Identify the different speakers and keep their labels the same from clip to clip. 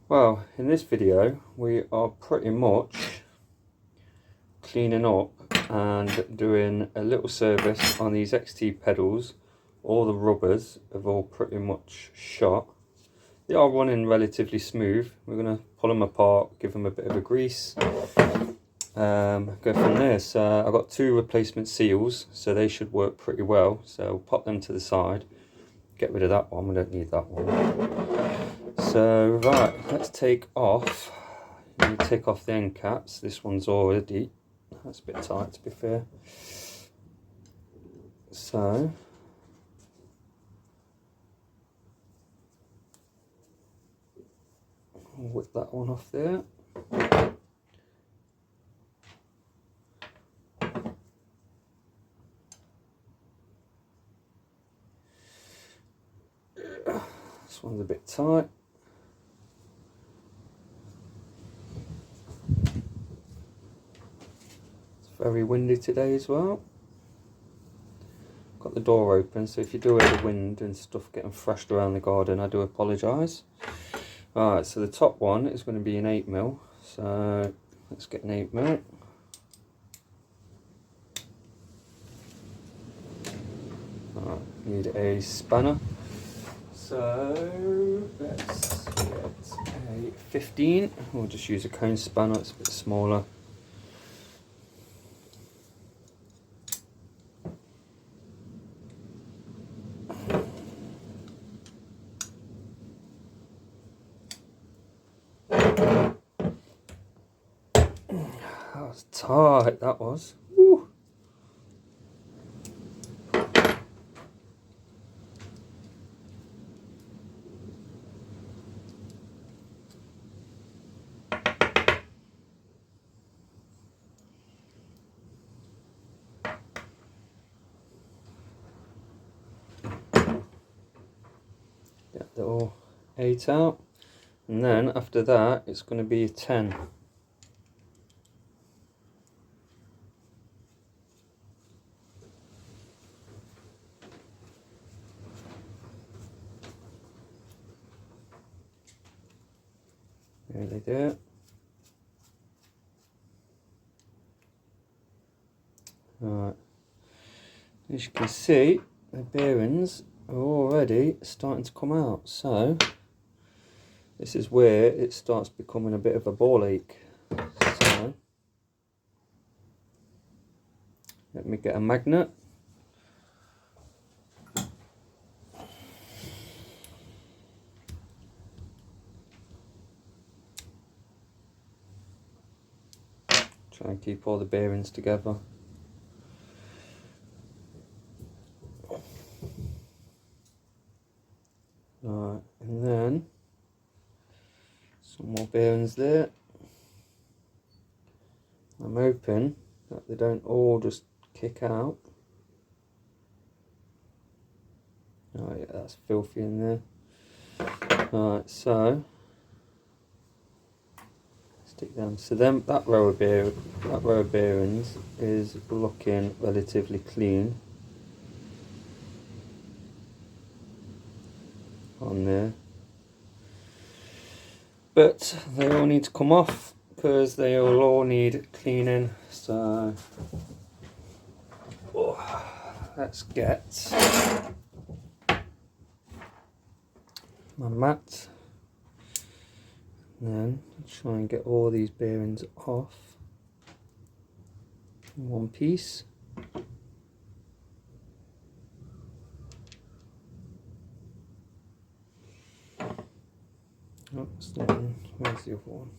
Speaker 1: Well, in this video we are pretty much cleaning up and doing a little service on these XT pedals. All the rubbers have all pretty much shot. They are running relatively smooth. We're going to pull them apart, give them a bit of a grease, go from there. So I've got 2 replacement seals, so they should work pretty well. So we'll pop them to the side, get rid of that one, we don't need that one. So right, let's take off. You need to take off the end caps. This one's already, that's a bit tight to be fair. So I'll whip that one off there. This one's a bit tight. Very windy today as well. Got the door open, so if you do hear the wind and stuff getting thrashed around the garden, I do apologise. Alright, so the top one is going to be an 8mm, so let's get an 8mm. Alright, need a spanner. So let's get a 15. We'll just use a cone spanner, it's a bit smaller. That was tight, that was. Woo. Get the little 8 out, and then after that it's going to be a 10. There they do it. Right. As you can see, the bearings are already starting to come out. So this is where it starts becoming a bit of a ball ache. So let me get a magnet. Try and keep all the bearings together. Right, and then some more bearings there. I'm hoping that they don't all just kick out. Oh yeah, that's filthy in there. Alright, so stick them. So then that row of bearings is looking relatively clean on there, but they all need to come off because they will all need cleaning. So let's get my mat. And then try and get all these bearings off in one piece. Oh, where's the other one?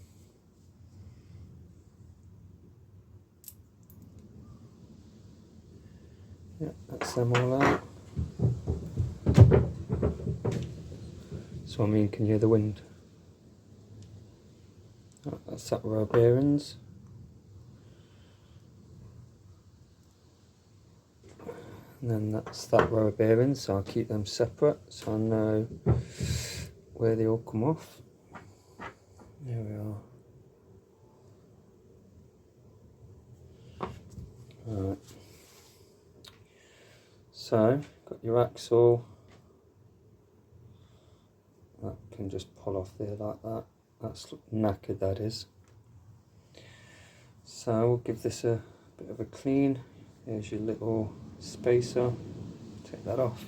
Speaker 1: Yeah, that's them all out. So I mean, can you hear the wind? Oh, that's that row of bearings. And then that's that row of bearings, so I'll keep them separate so I know where they all come off. There we are. Alright. So, got your axle. That can just pull off there like that. That's knackered, that is. So we'll give this a bit of a clean. Here's your little spacer. Take that off.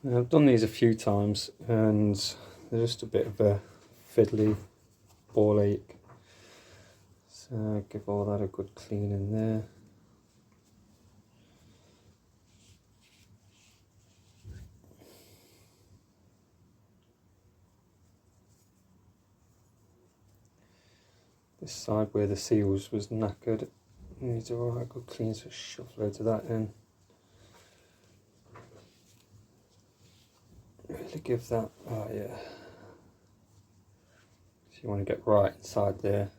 Speaker 1: Now, I've done these a few times and they're just a bit of a fiddly ball ache. So give all that a good clean in there. This side where the seals was knackered needs a right good clean, so shove loads of that in. Really give that, oh yeah. So you want to get right inside there.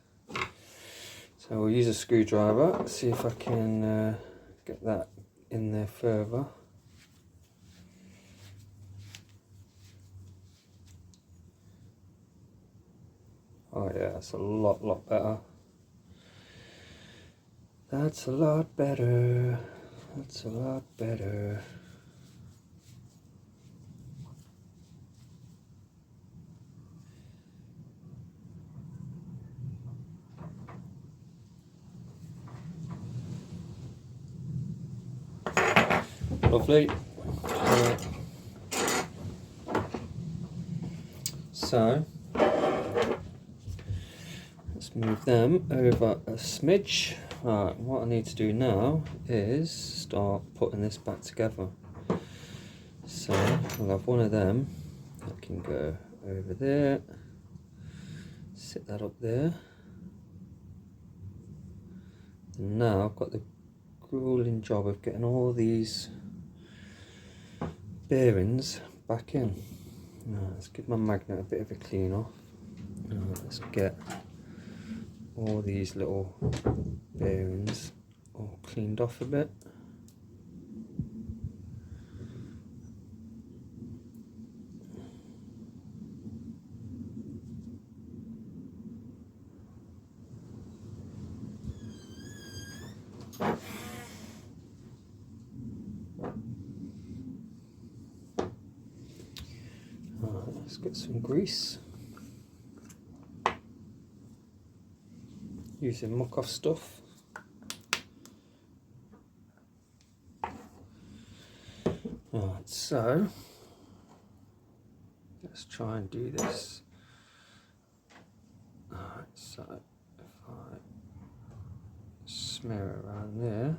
Speaker 1: So we'll use a screwdriver, see if I can get that in there further. Oh yeah, that's a lot better. That's a lot better. That's a lot better. Lovely. So let's move them over a smidge. Right, what I need to do now is start putting this back together. So I'll have one of them that can go over there, sit that up there. And now I've got the grueling job of getting all these bearings back in. Now, let's give my magnet a bit of a clean off. Now, let's get all these little bearings all cleaned off a bit. Let's get some grease. Using muck off stuff. Right, so let's try and do this. Alright, so if I smear it around there.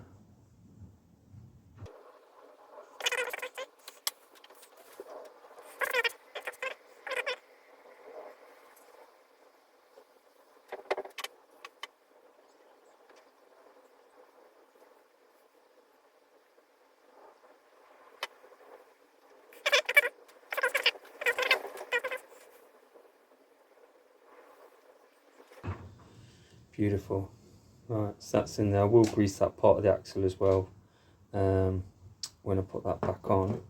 Speaker 1: Beautiful. Right, so that's in there. I will grease that part of the axle as well when I put that back on.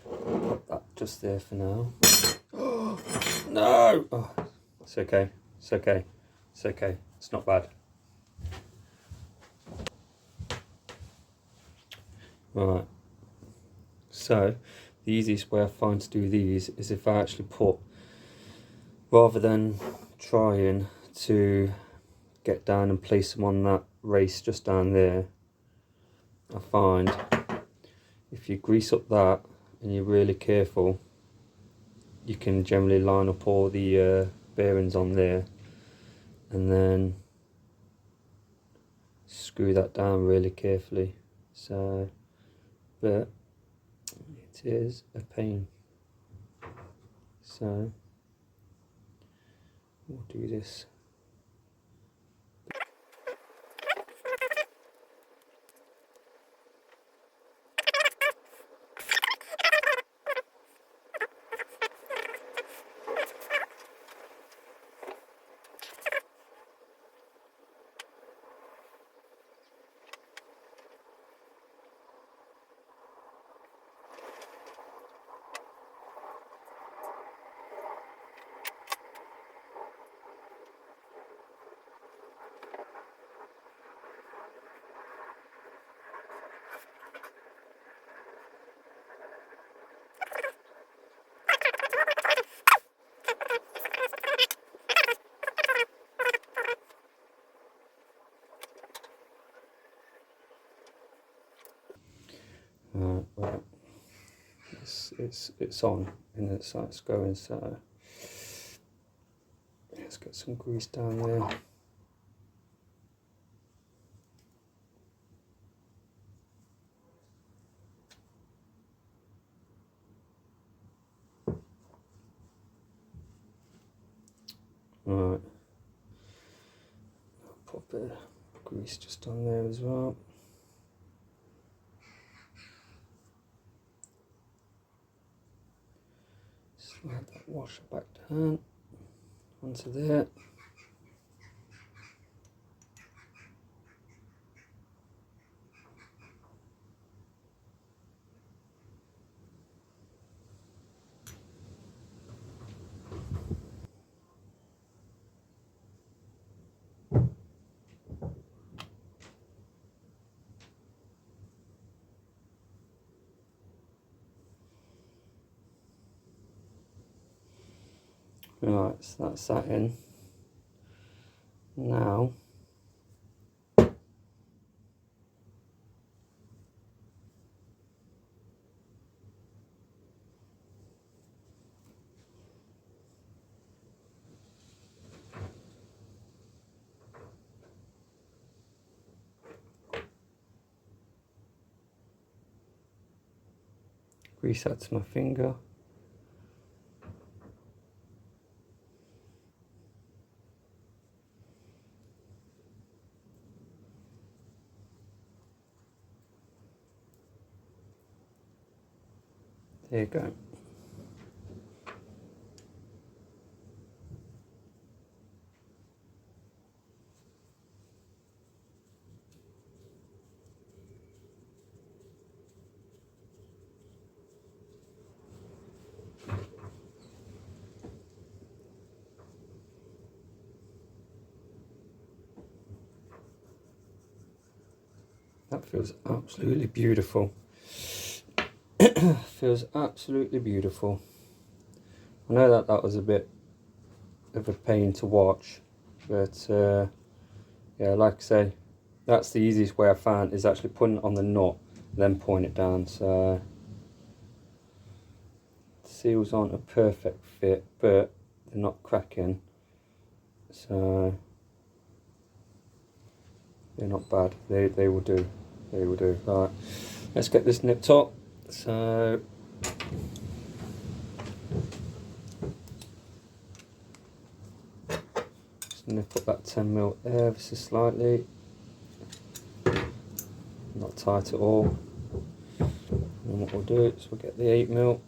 Speaker 1: Put that just there for now. Oh, no! Oh, it's okay. It's okay. It's okay. It's not bad. Right. So the easiest way I find to do these is if I actually put, rather than trying to get down and place them on that race just down there, I find if you grease up that and you're really careful, you can generally line up all the bearings on there and then screw that down really carefully. So, but it is a pain. So we'll do this. Right, it's on and it's going, so let's get some grease down there. Right, I'll put a bit of grease just on there as well. Slide that washer back down onto there. Right, so that's that in. Now grease that to my finger. There you go. That feels absolutely beautiful. Feels absolutely beautiful. I know that was a bit of a pain to watch, but yeah, like I say, that's the easiest way I found, is actually putting it on the nut, then pulling it down. So the seals aren't a perfect fit, but they're not cracking, so they're not bad. They will do. They will do. Right, let's get this nipped up. So just nip up that 10mm ever so slightly. Not tight at all. And what we'll do is we'll get the 8mm.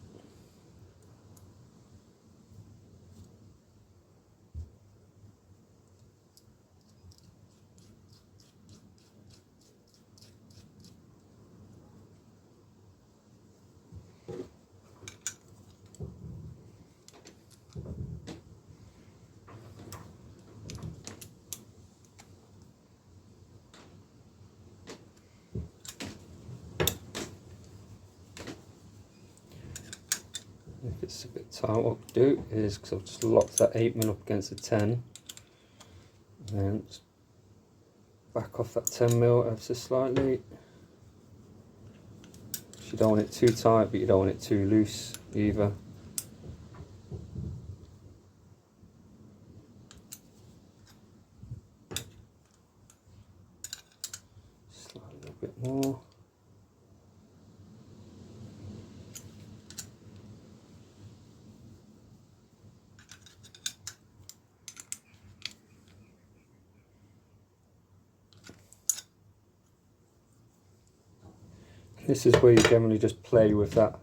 Speaker 1: if it's a bit tight, what I'll do is, because I've just locked that 8mm up against the 10, and then just back off that 10mm ever so slightly. You don't want it too tight, but you don't want it too loose either. Slide a little bit more. This is where you generally just play with that.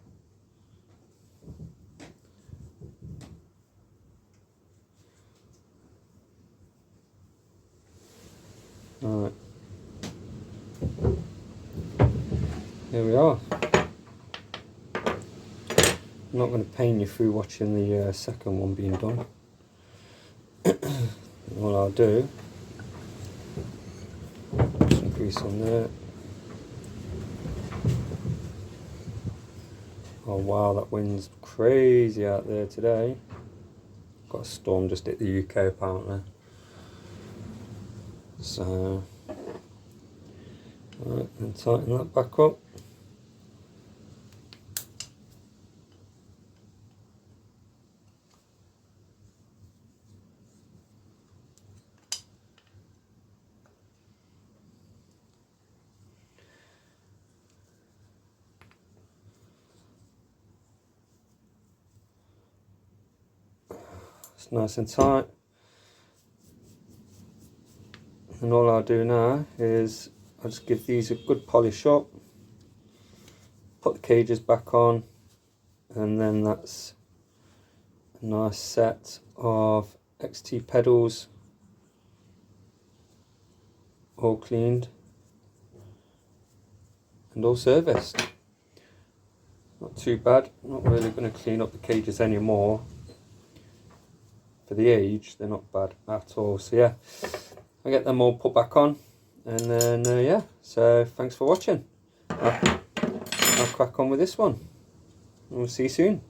Speaker 1: Alright. Here we are. I'm not going to pain you through watching the second one being done. What I'll do, put some grease on there. Oh wow, that wind's crazy out there today. Got a storm just hit the UK apparently. So, right, and tighten that back up. It's nice and tight. And all I'll do now is I'll just give these a good polish up, put the cages back on, and then that's a nice set of XT pedals all cleaned and all serviced. Not too bad. Not really going to clean up the cages anymore. For the age, they're not bad at all. So yeah, I get them all put back on, and then yeah, so thanks for watching. I'll crack on with this one, and we'll see you soon.